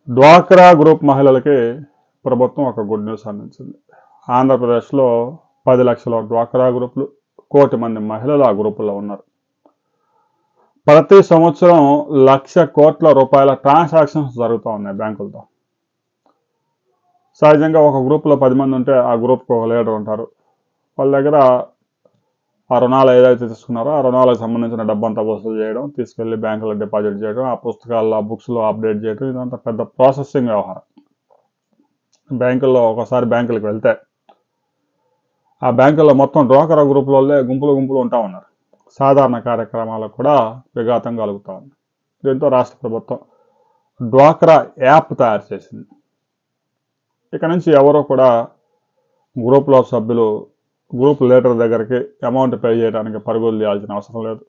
డ్వాక్రా గ్రూప్ మహిళలకి ప్రభుత్వం ఒక గుడ్ న్యూస్ అందించింది. ఆంధ్రప్రదేశ్లో 10 లక్షల డ్వాక్రా గ్రూపులు, 1 కోటి మంది మహిళలు ఆ గ్రూపుల్లో ఉన్నారు. ప్రతి సంవత్సరం 1,00,000 కోట్ల రూపాయల ట్రాన్సాక్షన్స్ జరుగుతూ ఉన్నాయి బ్యాంకులతో. సహజంగా ఒక గ్రూప్లో 10 మంది ఉంటే ఆ గ్రూప్కి ఒక లీడర్ ఉంటారు. వాళ్ళ దగ్గర ఆ రుణాలు ఏదైతే తీసుకున్నారో ఆ రుణాలకు సంబంధించిన డబ్బంతా వసూలు చేయడం, తీసుకెళ్లి బ్యాంకులో డిపాజిట్ చేయడం, ఆ పుస్తకాల్లో ఆ బుక్స్లో అప్డేట్ చేయడం, ఇదంతా పెద్ద ప్రాసెసింగ్ వ్యవహారం. బ్యాంకుల్లో ఒకసారి బ్యాంకులకు వెళ్తే ఆ బ్యాంకుల్లో మొత్తం డ్వాక్రా గ్రూపులలో గుంపులు ఉంటా ఉన్నారు. సాధారణ కార్యక్రమాలకు కూడా విఘాతం కలుగుతూ ఉంది. దీంతో రాష్ట్ర ప్రభుత్వం డ్వాక్రా యాప్ తయారు చేసింది. ఇక నుంచి ఎవరో కూడా గ్రూప్లో సభ్యులు గ్రూప్ లీడర్ దగ్గరికి అమౌంట్ పే చేయడానికి పరుగులు తీయాల్సిన అవసరం లేదు.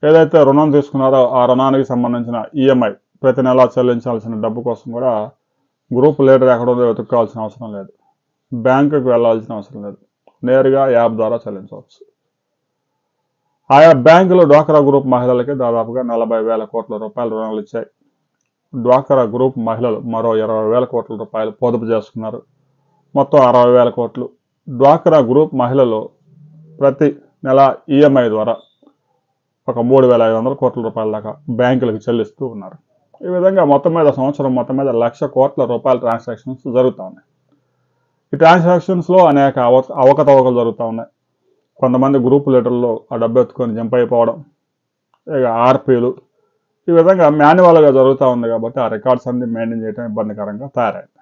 ఏదైతే రుణం తీసుకున్నారో ఆ రుణానికి సంబంధించిన ఈఎంఐ ప్రతి నెలా చెల్లించాల్సిన డబ్బు కోసం కూడా గ్రూప్ లీడర్ ఎక్కడుందో వెతుక్కోవాల్సిన అవసరం లేదు. బ్యాంకుకు వెళ్లాల్సిన అవసరం లేదు. నేరుగా యాప్ ద్వారా చెల్లించవచ్చు. ఆయా బ్యాంకులు డ్వాక్రా గ్రూప్ మహిళలకి దాదాపుగా 40,000 కోట్ల రూపాయల రుణాలు ఇచ్చాయి. డ్వాక్రా గ్రూప్ మహిళలు మరో 20,000 కోట్ల రూపాయలు పొదుపు చేసుకున్నారు. మొత్తం 60,000 కోట్లు. డ్వాక్రా గ్రూప్ మహిళలు ప్రతి నెల ఈఎంఐ ద్వారా ఒక 3,500 కోట్ల రూపాయల దాకా బ్యాంకులకు చెల్లిస్తూ ఉన్నారు. ఈ విధంగా మొత్తం మీద సంవత్సరం మొత్తం మీద 1,00,000 కోట్ల రూపాయల ట్రాన్సాక్షన్స్ జరుగుతూ ఉన్నాయి. ఈ ట్రాన్సాక్షన్స్లో అనేక అవకతవకలు జరుగుతూ ఉన్నాయి. కొంతమంది గ్రూప్ లీడర్లు ఆ డబ్బు ఎత్తుకొని జంప్ అయిపోవడం, ఇక ఆర్పీలు, ఈ విధంగా మాన్యువల్గా జరుగుతూ ఉంది. కాబట్టి ఆ రికార్డ్స్ అన్ని మెయింటైన్ చేయడం ఇబ్బందికరంగా తయారైంది.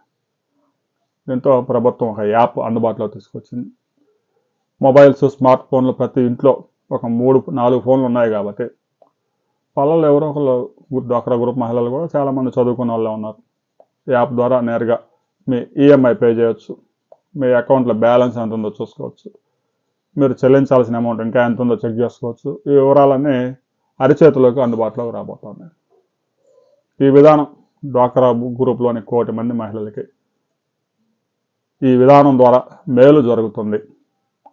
దీంతో ప్రభుత్వం ఒక యాప్ అందుబాటులో తీసుకొచ్చింది. మొబైల్స్, స్మార్ట్ ఫోన్లు ప్రతి ఇంట్లో ఒక 3-4 ఫోన్లు ఉన్నాయి. కాబట్టి వాళ్ళలో ఎవరో ఒకరు డ్వాక్రా గ్రూప్ మహిళలు కూడా చాలామంది చదువుకున్న వాళ్ళే ఉన్నారు. యాప్ ద్వారా నేరుగా మీ ఈఎంఐ పే చేయొచ్చు. మీ అకౌంట్లో బ్యాలెన్స్ ఎంత ఉందో చూసుకోవచ్చు. మీరు చెల్లించాల్సిన అమౌంట్ ఇంకా ఎంత ఉందో చెక్ చేసుకోవచ్చు. ఈ వివరాలన్నీ అరిచేతిలోకి అందుబాటులోకి రాబోతున్నాయి. ఈ విధానం డ్వాక్రా గ్రూప్లోని 1 కోటి మంది మహిళలకి ఈ విధానం ద్వారా మేలు జరుగుతుంది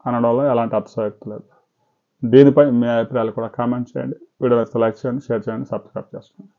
అనడంలో ఎలాంటి అతిశయోక్తి లేదు. దీనిపై మీ అభిప్రాయాలు కూడా కామెంట్ చేయండి. వీడియో లైక్ చేయండి, షేర్ చేయండి, సబ్స్క్రైబ్ చేసుకోండి.